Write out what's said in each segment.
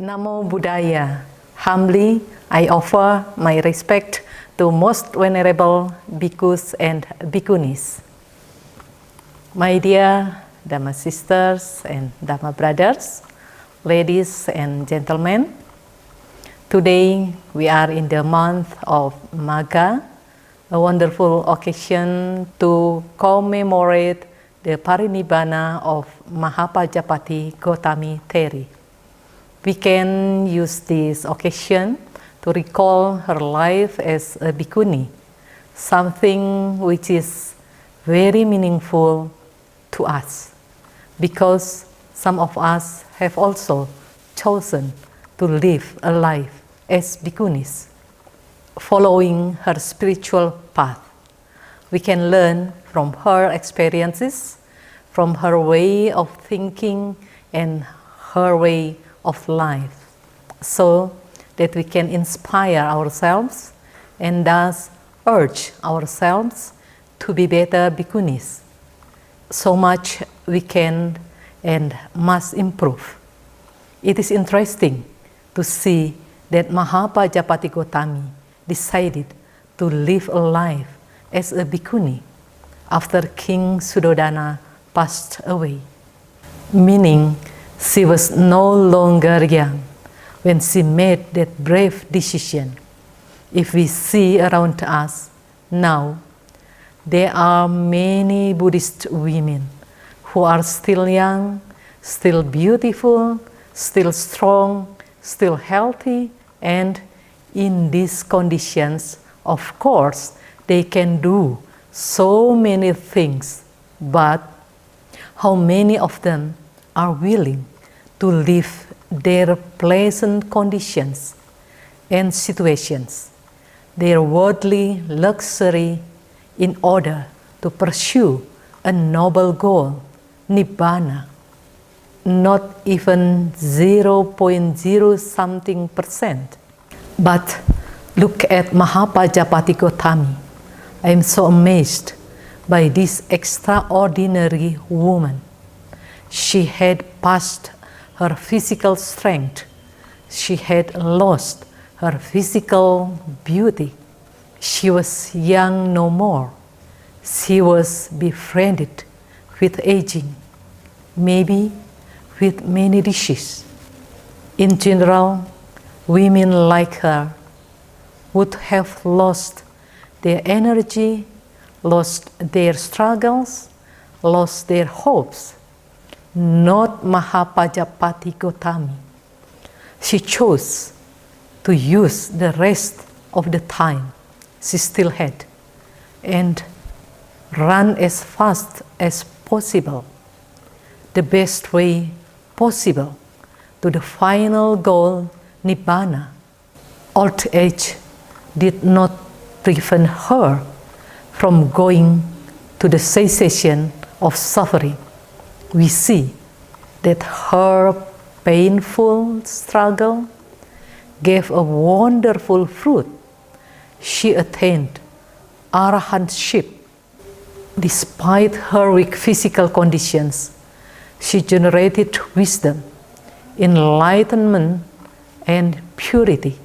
Namo Buddhaya. Humbly, I offer my respect to most venerable bhikkhus and bhikkhunis. My dear Dhamma sisters and Dhamma brothers, ladies and gentlemen, today we are in the month of Magha, a wonderful occasion to commemorate the Parinibbāna of Mahāpajāpatī Gotamī Theri. We can use this occasion to recall her life as a Bhikkhuni, something which is very meaningful to us, because some of us have also chosen to live a life as Bhikkhunis. Following her spiritual path, we can learn from her experiences, from her way of thinking and her way of life, so that we can inspire ourselves and thus urge ourselves to be better Bhikkhunis. So much we can and must improve. It is interesting to see that Mahāpajāpatī Gotamī decided to live a life as a Bhikkhuni after King Suddhodana passed away, meaning she was no longer young when she made that brave decision. If we see around us now, there are many Buddhist women who are still young, still beautiful, still strong, still healthy, and in these conditions, of course, they can do so many things, but how many of them are willing to leave their pleasant conditions and situations, their worldly luxury, in order to pursue a noble goal, Nibbana? Not even 0.0 something percent. But look at Mahāpajāpatī Gotamī. I am so amazed by this extraordinary woman. She had passed her physical strength. She had lost her physical beauty. She was young no more. She was befriended with aging, maybe with many rishis. In general, women like her would have lost their energy, lost their struggles, lost their hopes. Not Mahāpajāpatī Gotamī. She chose to use the rest of the time she still had and run as fast as possible, the best way possible, to the final goal, Nibbana. Old age did not prevent her from going to the cessation of suffering. We see that her painful struggle gave a wonderful fruit. She attained arahantship. Despite her weak physical conditions, she generated wisdom, enlightenment, and purity.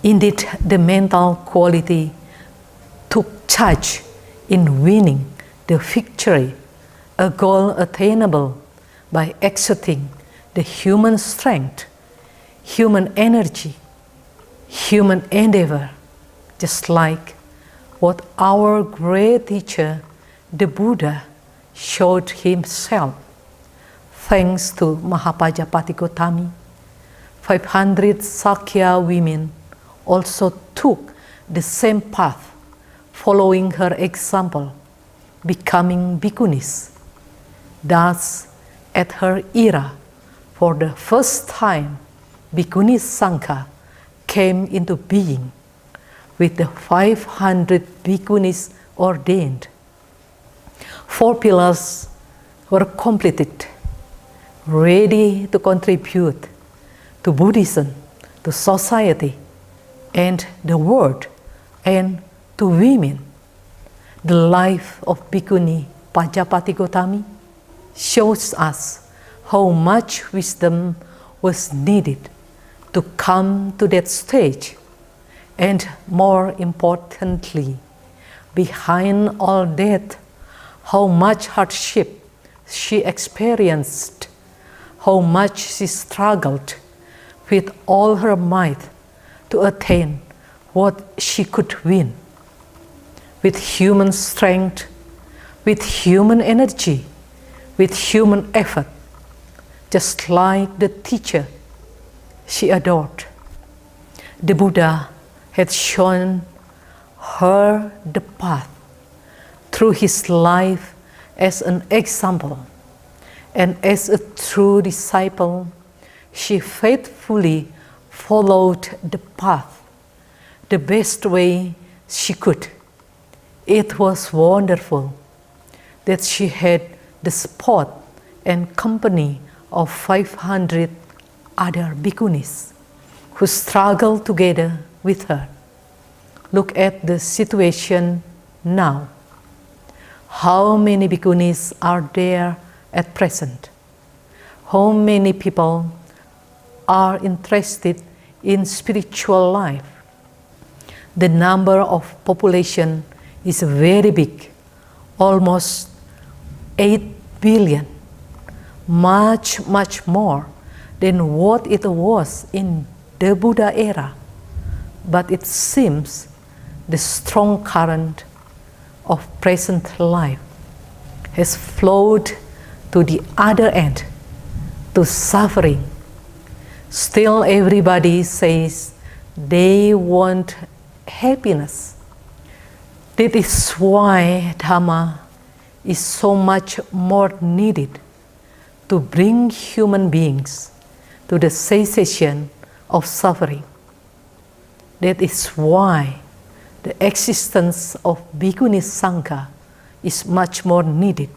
Indeed, the mental quality took charge in winning the victory, a goal attainable by exerting the human strength, human energy, human endeavor, just like what our great teacher, the Buddha, showed himself. Thanks to Mahāpajāpatī Gotamī, 500 Sakya women also took the same path, following her example, becoming Bhikkhunis. Thus, at her era, for the first time, Bhikkhuni Sangha came into being, with the 500 Bhikkhunis ordained. 4 pillars were completed, ready to contribute to Buddhism, to society, and the world, and to women. The life of Bhikkhuni Pajāpatī shows us how much wisdom was needed to come to that stage. And more importantly, behind all that, how much hardship she experienced, how much she struggled with all her might to attain what she could win. With human strength, with human energy, with human effort, just like the teacher she adored. The Buddha had shown her the path through his life as an example, and as a true disciple, she faithfully followed the path the best way she could. It was wonderful that she had the support and company of 500 other Bhikkhunis who struggled together with her. Look at the situation now. How many Bhikkhunis are there at present? How many people are interested in spiritual life? The number of population is very big, almost 8 billion, much more than what it was in the Buddha era. But it seems the strong current of present life has flowed to the other end, to suffering. Still everybody says they want happiness. That is why Dhamma is so much more needed to bring human beings to the cessation of suffering. That is why the existence of Bhikkhuni Sangha is much more needed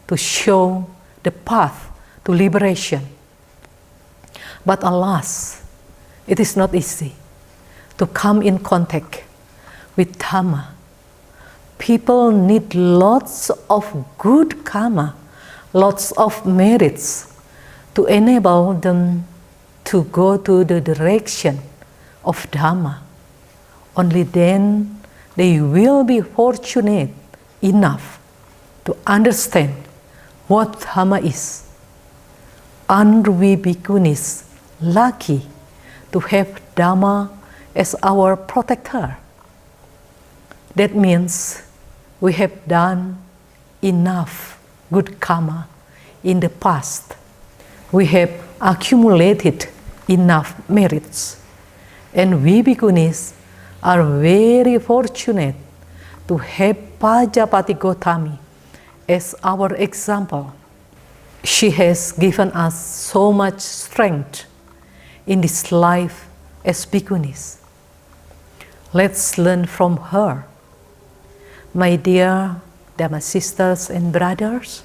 to show the path to liberation. But alas, it is not easy to come in contact with Dhamma. People need lots of good karma, lots of merits to enable them to go to the direction of Dhamma. Only then they will be fortunate enough to understand what Dhamma is. Aren't we Bhikkhunis lucky to have Dhamma as our protector? That means we have done enough good karma in the past. We have accumulated enough merits. And we Bhikkhunis are very fortunate to have Mahāpajāpatī Gotamī as our example. She has given us so much strength in this life as Bhikkhunis. Let's learn from her. My dear Dhamma sisters and brothers,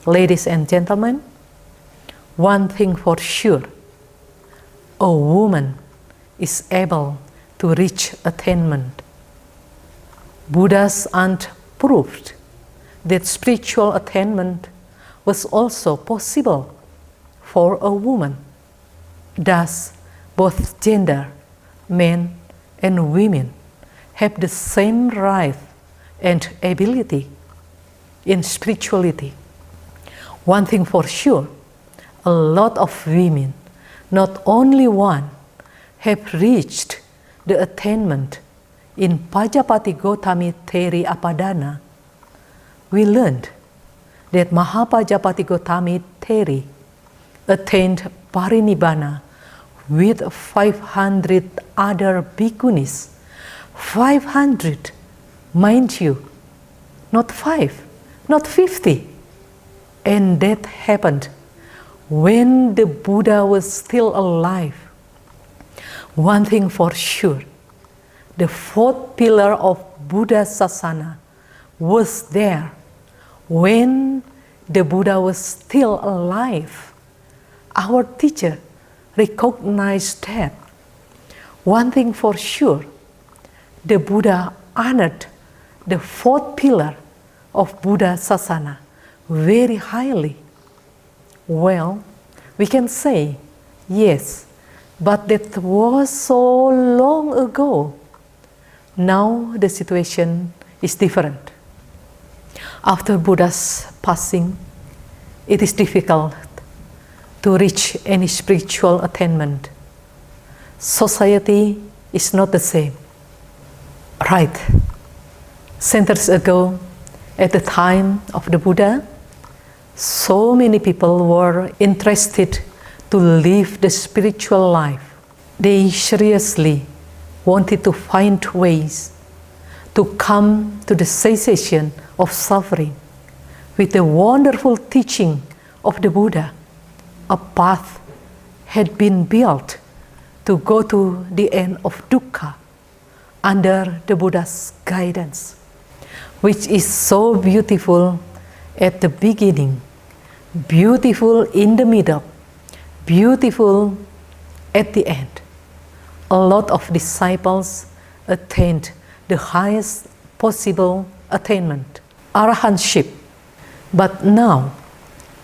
ladies and gentlemen, one thing for sure, a woman is able to reach attainment. Buddhas aren't proved that spiritual attainment was also possible for a woman. Thus, both gender, men and women, have the same right and ability in spirituality. One thing for sure, a lot of women, not only one, have reached the attainment. In Mahāpajāpatī Gotamī Theri Apadana, we learned that Mahāpajāpatī Gotamī Theri attained Parinibbāna with 500 other Bhikkhunis. 500, mind you, not 5, not 50. And that happened when the Buddha was still alive. One thing for sure, the fourth pillar of Buddha Sasana was there when the Buddha was still alive. Our teacher recognized that. One thing for sure, the Buddha honored the fourth pillar of Buddha Sasana very highly. Well, we can say, yes, But that was so long ago. Now the situation is different. After Buddha's passing, it is difficult to reach any spiritual attainment. Society is not the same. Right. Centuries ago, at the time of the Buddha, so many people were interested to live the spiritual life. They seriously wanted to find ways to come to the cessation of suffering with the wonderful teaching of the Buddha. A path had been built to go to the end of dukkha under the Buddha's guidance, which is so beautiful at the beginning, beautiful in the middle, beautiful at the end. A lot of disciples attained the highest possible attainment, arahantship. But now,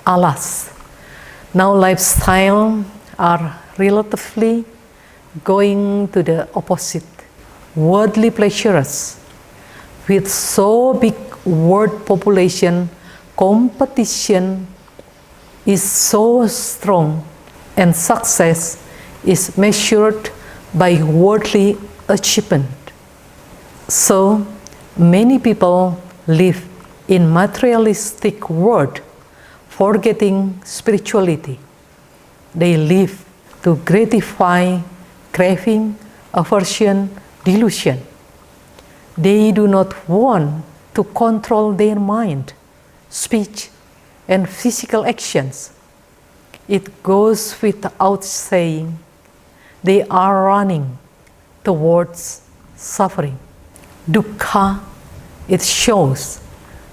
alas, now lifestyle are relatively going to the opposite. Worldly pleasures, with so big world population, competition is so strong, and success is measured by worldly achievement. So many people live in materialistic world, forgetting spirituality. They live to gratify craving, aversion, delusion. They do not want to control their mind, speech, and physical actions. It goes without saying, they are running towards suffering. Dukkha, it shows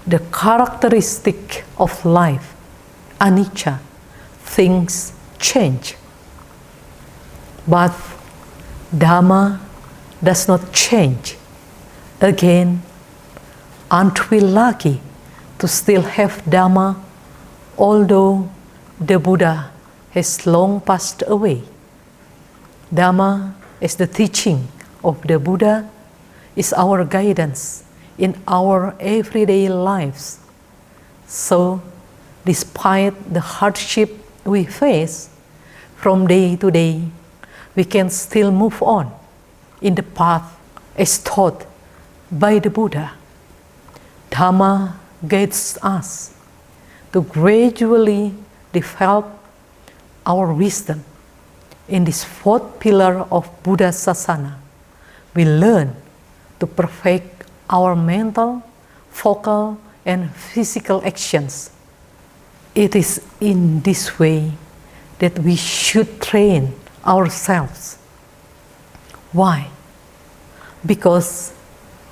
the characteristic of life. Anicca, things change. But Dhamma does not change. Again, aren't we lucky to still have Dhamma, although the Buddha has long passed away? Dhamma, as the teaching of the Buddha, is our guidance in our everyday lives. So, despite the hardship we face from day to day, we can still move on in the path as taught by the Buddha. Dhamma guides us to gradually develop our wisdom. In this fourth pillar of Buddha Sasana, we learn to perfect our mental, vocal, and physical actions. It is in this way that we should train ourselves. Why? Because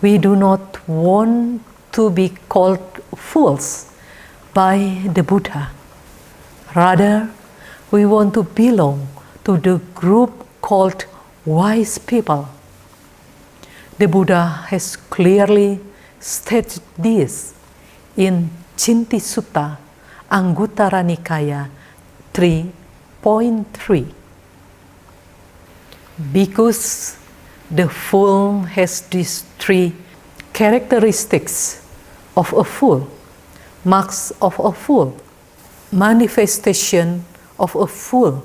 we do not want to be called fools by the Buddha. Rather, we want to belong to the group called wise people. The Buddha has clearly stated this in Cinti Sutta, Anguttara Nikaya 3.3. Because the fool has these three characteristics of a fool, marks of a fool, manifestation of a fool.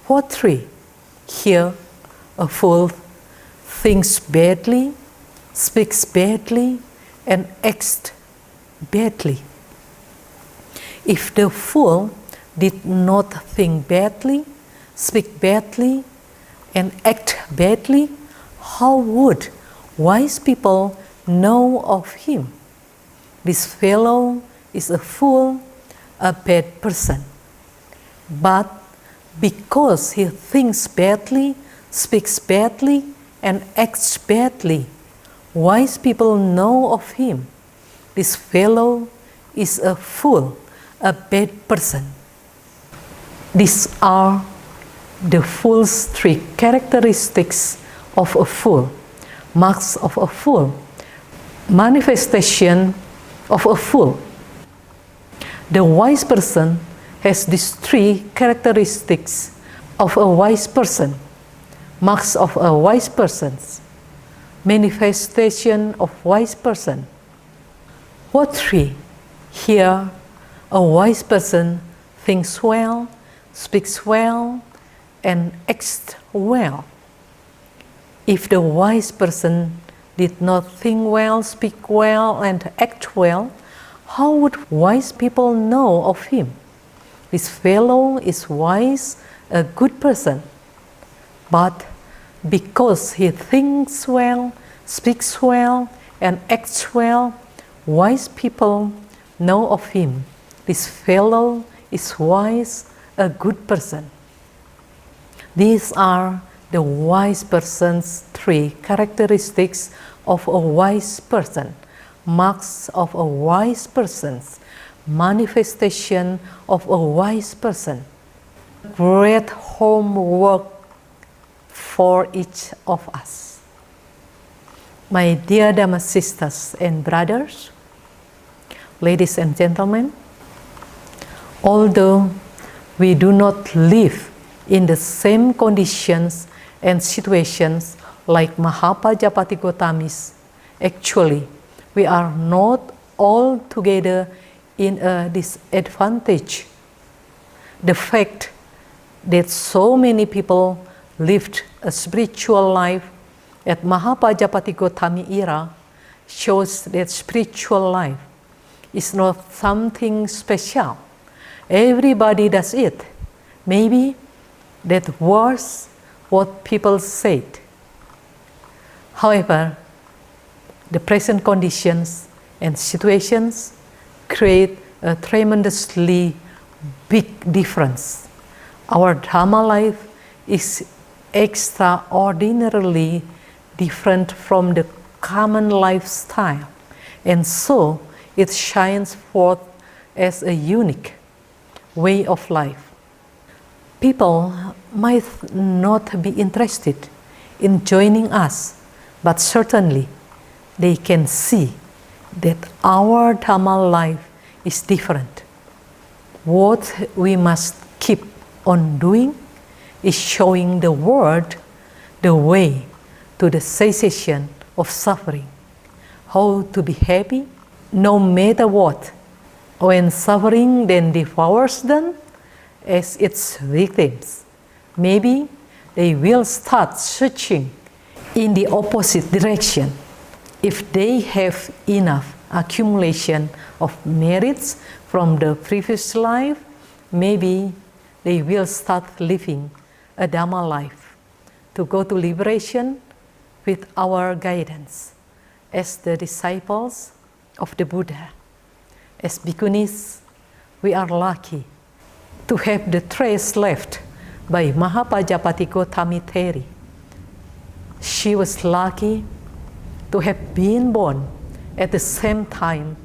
What three? Here, a fool thinks badly, speaks badly, and acts badly. If the fool did not think badly, speak badly, and act badly, how would wise people know of him? This fellow is a fool, a bad person. But because he thinks badly, speaks badly, and acts badly, wise people know of him. This fellow is a fool, a bad person. These are the fool's three characteristics of a fool, marks of a fool, manifestation of a fool. The wise person has these three characteristics, of a wise person, marks of a wise person, manifestation of wise person. What three? Here, a wise person thinks well, speaks well, and acts well. If the wise person did not think well, speak well, and act well, how would wise people know of him? This fellow is wise, a good person. But because he thinks well, speaks well, and acts well, wise people know of him. This fellow is wise, a good person. These are the wise person's three characteristics of a wise person, marks of a wise person, manifestation of a wise person. Great homework for each of us. My dear Dhamma sisters and brothers, ladies and gentlemen, although we do not live in the same conditions and situations like Mahāpajāpatī Gotamīs, actually we are not all together in a disadvantage. The fact that so many people lived a spiritual life at Mahāpajāpatī Gotamī era shows that spiritual life is not something special. Everybody does it. Maybe that was what people said. However, the present conditions and situations create a tremendously big difference. Our Dhamma life is extraordinarily different from the common lifestyle, and so it shines forth as a unique way of life. People might not be interested in joining us, but certainly they can see that our Dhamma life is different. What we must keep on doing is showing the world the way to the cessation of suffering, how to be happy no matter what, when suffering then devours them as its victims. Maybe they will start searching in the opposite direction. If they have enough accumulation of merits from the previous life, maybe they will start living a Dhamma life to go to liberation with our guidance as the disciples of the Buddha. As Bhikkhunis, we are lucky to have the trace left by Mahāpajāpatī Gotamī Theri. She was lucky to have been born at the same time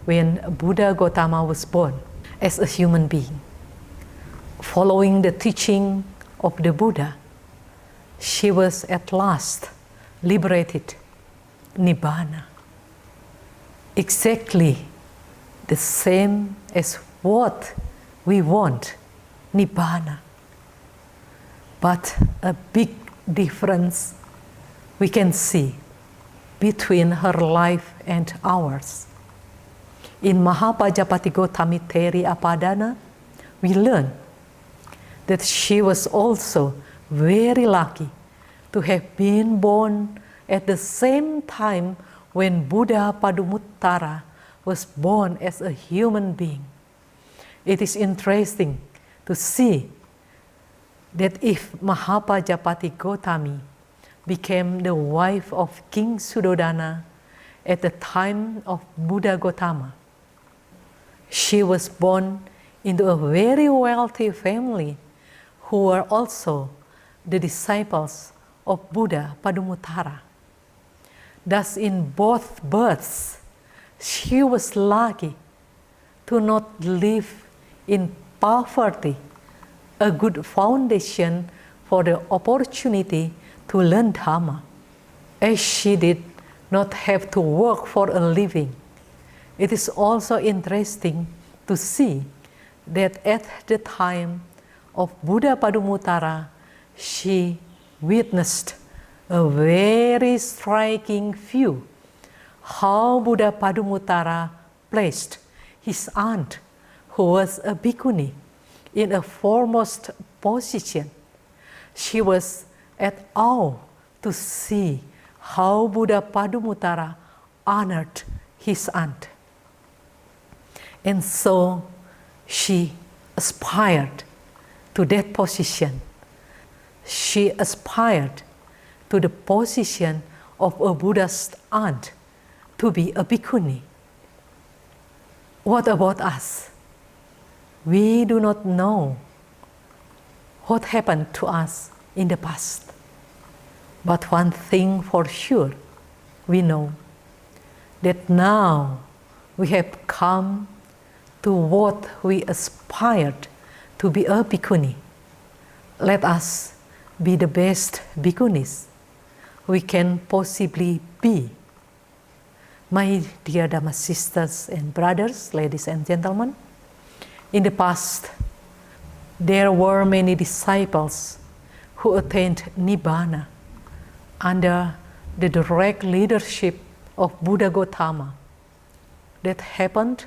when Buddha Gotama was born as a human being. Following the teaching of the Buddha, she was at last liberated, Nibbāna. Exactly the same as what we want, Nibbāna. But a big difference we can see between her life and ours. In Mahāpajāpatī Gotamī Theri Apadana, we learn that she was also very lucky to have been born at the same time when Buddha Padumuttara was born as a human being. It is interesting to see that if Mahāpajāpatī Gotamī became the wife of King Suddhodana at the time of Buddha Gotama, she was born into a very wealthy family who were also the disciples of Buddha Padumuttara. Thus, in both births, she was lucky to not live in poverty, a good foundation for the opportunity to learn Dhamma, as she did not have to work for a living. It is also interesting to see that at the time of Buddha Padumuttara, she witnessed a very striking view how Buddha Padumuttara placed his aunt, who was a bhikkhuni, in a foremost position. She was at awe to see how Buddha Padumuttara honored his aunt. And so she aspired to that position. She aspired to the position of a Buddha's aunt, to be a bhikkhuni. What about us? We do not know what happened to us in the past. But one thing for sure, we know that now we have come to what we aspired to be a bhikkhuni. Let us be the best bhikkhunis we can possibly be. My dear Dhamma sisters and brothers, ladies and gentlemen, in the past, there were many disciples who attained Nibbāna under the direct leadership of Buddha Gotama. That happened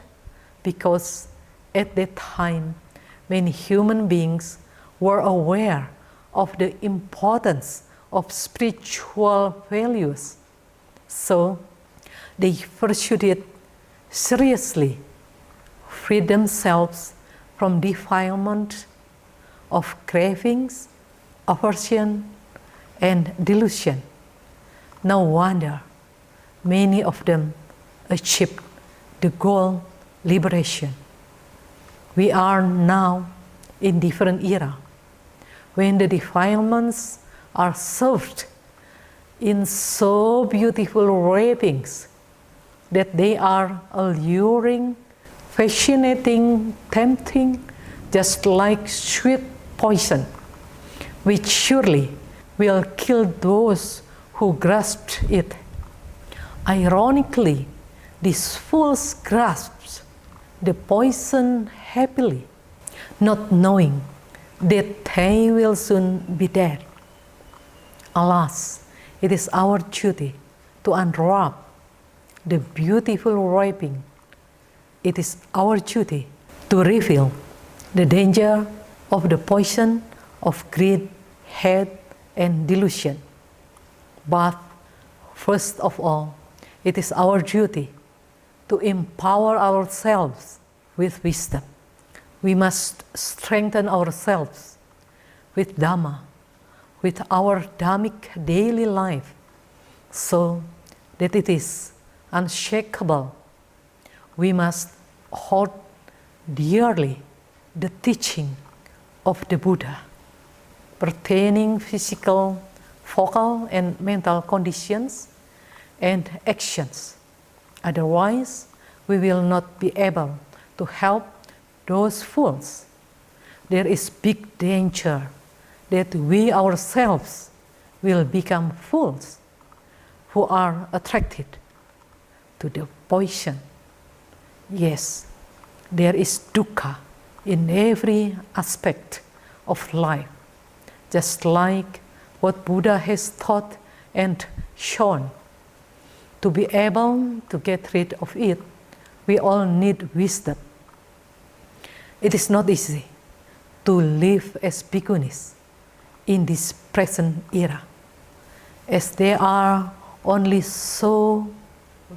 because at that time, many human beings were aware of the importance of spiritual values. So they pursued it seriously, freed themselves from defilement of cravings, aversion, and delusion. No wonder many of them achieved the goal, liberation. We are now in different era, when the defilements are served in so beautiful wrappings that they are alluring, fascinating, tempting, just like sweet poison, which surely will kill those who grasped it. Ironically, these fools grasped the poison happily, not knowing that they will soon be dead. Alas, it is our duty to unwrap the beautiful wrapping. It is our duty to reveal the danger of the poison of greed, hate, and delusion. But first of all, it is our duty to empower ourselves with wisdom. We must strengthen ourselves with Dhamma, with our Dhammic daily life, so that it is unshakable. We must hold dearly the teaching of the Buddha pertaining physical, vocal, and mental conditions and actions. Otherwise, we will not be able to help those fools. There is big danger that we ourselves will become fools who are attracted to the poison. Yes, there is dukkha in every aspect of life, just like what Buddha has taught and shown. To be able to get rid of it, we all need wisdom. It is not easy to live as bhikkhunis in this present era, as there are only so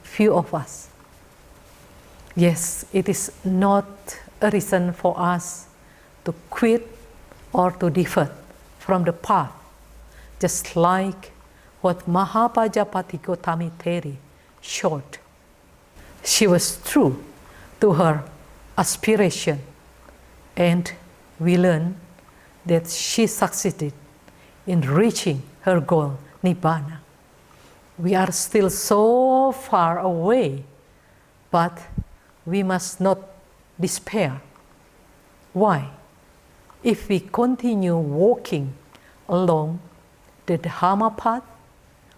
few of us. Yes, it is not a reason for us to quit or to divert from the path, just like what Mahāpajāpatī Gotamī Theri showed. She was true to her aspiration, and we learn that she succeeded in reaching her goal, Nibbāna. We are still so far away, but we must not despair. Why? If we continue walking along the Dhamma path,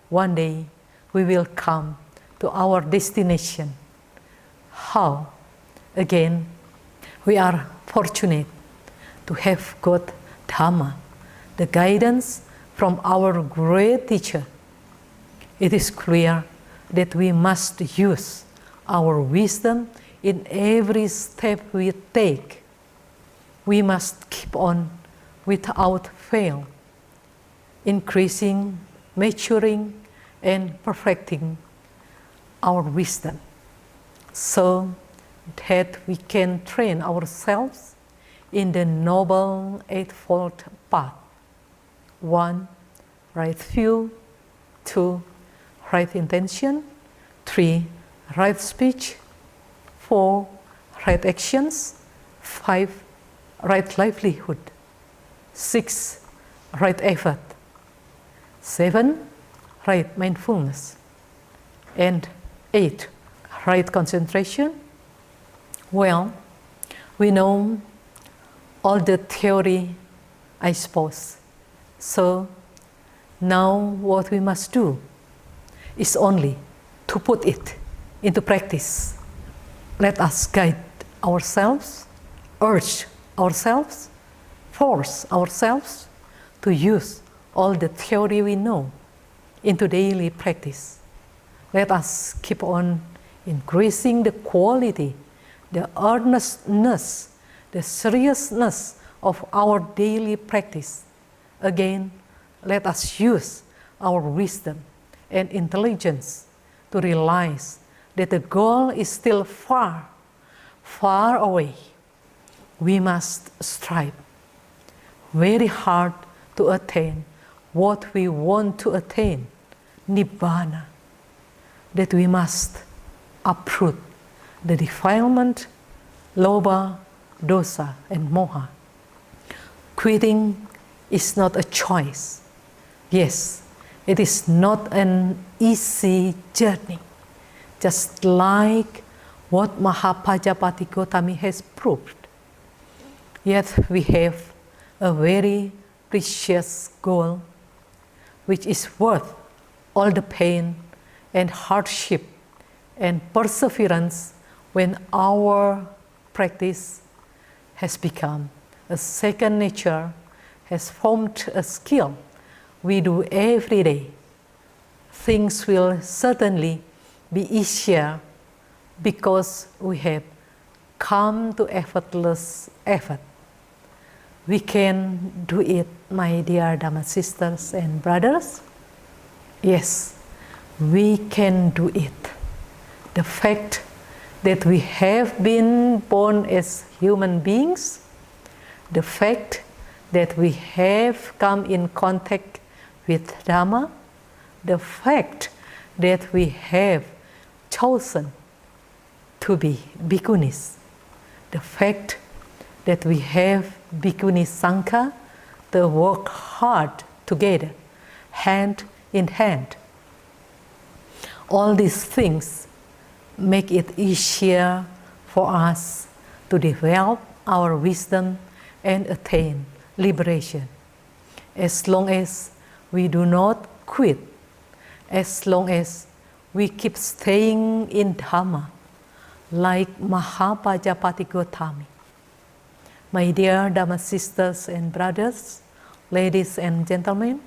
one day we will come to our destination. How? Again, we are fortunate to have got Dhamma, the guidance from our great teacher, it is clear that we must use our wisdom in every step we take. We must keep on without fail, increasing, maturing, and perfecting our wisdom, so that we can train ourselves in the Noble Eightfold Path. 1. Right view. 2. Right intention. 3. Right speech. 4. Right actions. 5. Right livelihood. 6. Right effort. 7. Right mindfulness. And 8. Right concentration. Well, we know all the theory, I suppose. So now what we must do is only to put it into practice. Let us guide ourselves, urge ourselves, force ourselves to use all the theory we know into daily practice. Let us keep on increasing the quality, the earnestness, the seriousness of our daily practice. Again, let us use our wisdom and intelligence to realize that the goal is still far, far away. We must strive very hard to attain what we want to attain, Nibbāna. That we must uproot the defilement, lobha, dosa, and moha. Quitting is not a choice. Yes, it is not an easy journey, just like what Mahāpajāpatī Gotamī has proved. Yet we have a very precious goal, which is worth all the pain and hardship and perseverance when our practice has become a second nature, has formed a skill we do every day. Things will certainly be easier because we have come to effortless effort. We can do it, my dear Dhamma sisters and brothers. Yes, we can do it. The fact that we have been born as human beings, the fact that we have come in contact with Dhamma, the fact that we have chosen to be Bhikkhunis, the fact that we have Bhikkhuni Sangha to work hard together, hand in hand. All these things make it easier for us to develop our wisdom and attain liberation. As long as we do not quit, as long as we keep staying in Dhamma, like Mahāpajāpatī Gotamī. My dear Dhamma sisters and brothers, ladies and gentlemen,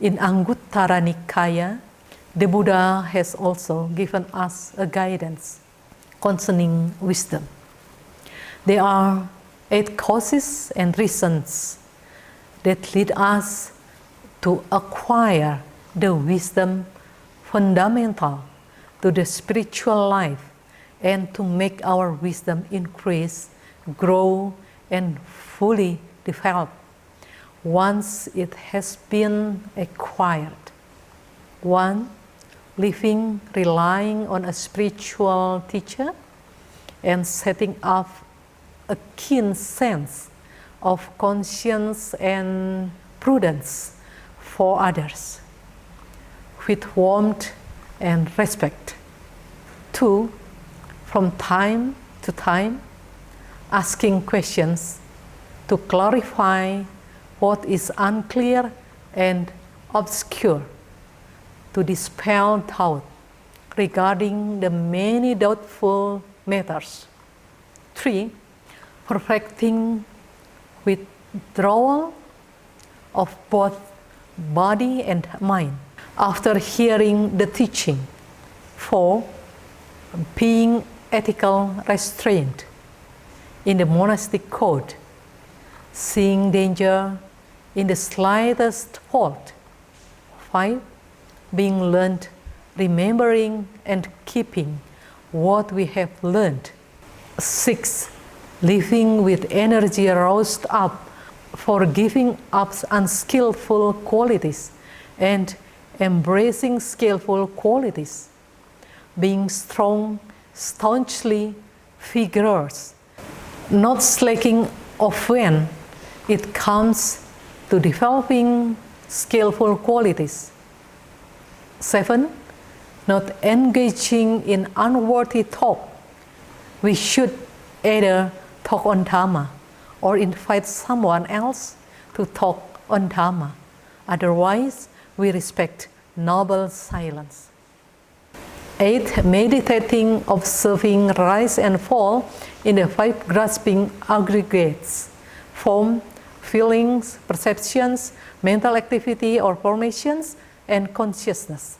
in Anguttara Nikaya, the Buddha has also given us a guidance concerning wisdom. There are 8 causes and reasons that lead us to acquire the wisdom fundamental to the spiritual life and to make our wisdom increase, grow, and fully develop once it has been acquired. 1. Living, relying on a spiritual teacher and setting up a keen sense of conscience and prudence for others with warmth and respect. 2. From time to time, asking questions to clarify what is unclear and obscure, to dispel doubt regarding the many doubtful matters. 3. Perfecting with withdrawal of both body and mind after hearing the teaching. 4. Being ethical restraint in the monastic code, seeing danger in the slightest fault. 5. Being learned, remembering and keeping what we have learned. 6. Living with energy roused up for giving up unskillful qualities and embracing skillful qualities. Being strong, staunchly vigorous, not slacking off when it comes to developing skillful qualities. 7. Not engaging in unworthy talk. We should either talk on Dhamma or invite someone else to talk on Dhamma. Otherwise, we respect noble silence. 8. Meditating, observing rise and fall in the 5 grasping aggregates: form, feelings, perceptions, mental activity or formations, and consciousness.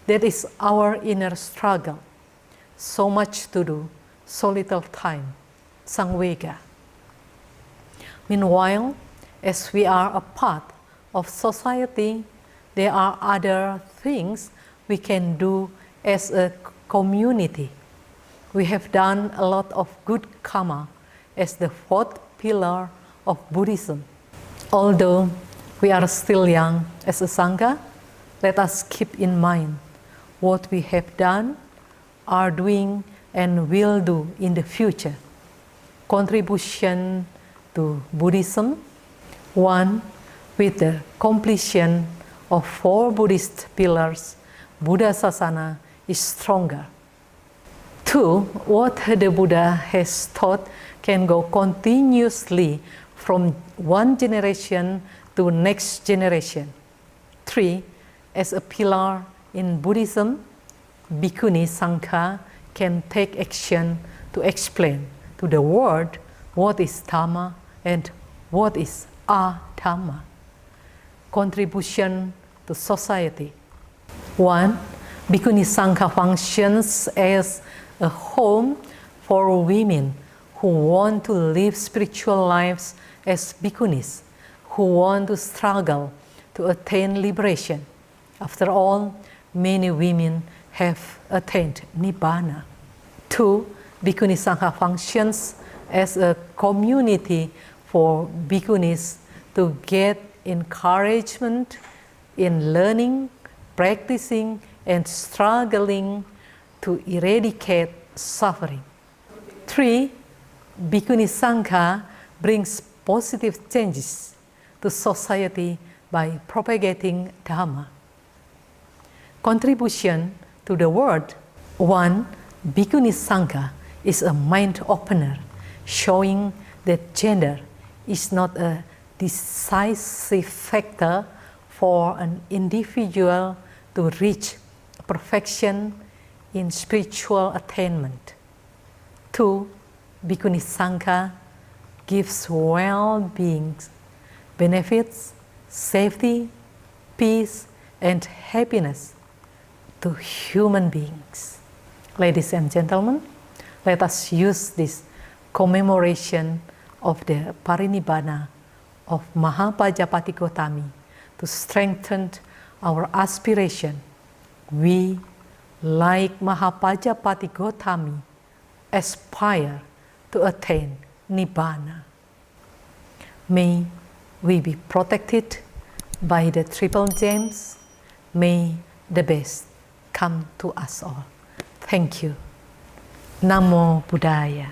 That is our inner struggle. So much to do, so little time. Samvega. Meanwhile, as we are a part of society, there are other things we can do as a community. We have done a lot of good karma as the 4th pillar of Buddhism. Although we are still young as a Sangha, let us keep in mind what we have done, are doing, and will do in the future. Contribution to Buddhism. 1. With the completion of 4 Buddhist pillars, Buddha Sasana is stronger. 2. What the Buddha has taught can go continuously from one generation to next generation. 3. As a pillar in Buddhism, Bhikkhuni Sangha can take action to explain to the world what is Dhamma and what is a-Dhamma. Contribution to society. 1. Bhikkhuni Sangha functions as a home for women who want to live spiritual lives as bhikkhunis, who want to struggle to attain liberation. After all, many women have attained Nibbāna. 2. Bhikkhuni Sangha functions as a community for bhikkhunis to get encouragement in learning, practicing, and struggling to eradicate suffering. 3. Bhikkhuni Sangha brings positive changes to society by propagating Dhamma. Contribution to the world. 1. Bhikkhuni Sangha is a mind opener, showing that gender is not a decisive factor for an individual to reach perfection in spiritual attainment. 2. Bhikkhuni Sangha gives well-being, benefits, safety, peace, and happiness to human beings. Ladies and gentlemen, let us use this commemoration of the Parinibbāna of Mahāpajāpatī Gotamī to strengthen our aspiration. We, like Mahāpajāpatī Gotamī, aspire to attain Nibbāna. May we be protected by the Triple Gems. May the best come to us all. Thank you. Namo Buddhaya.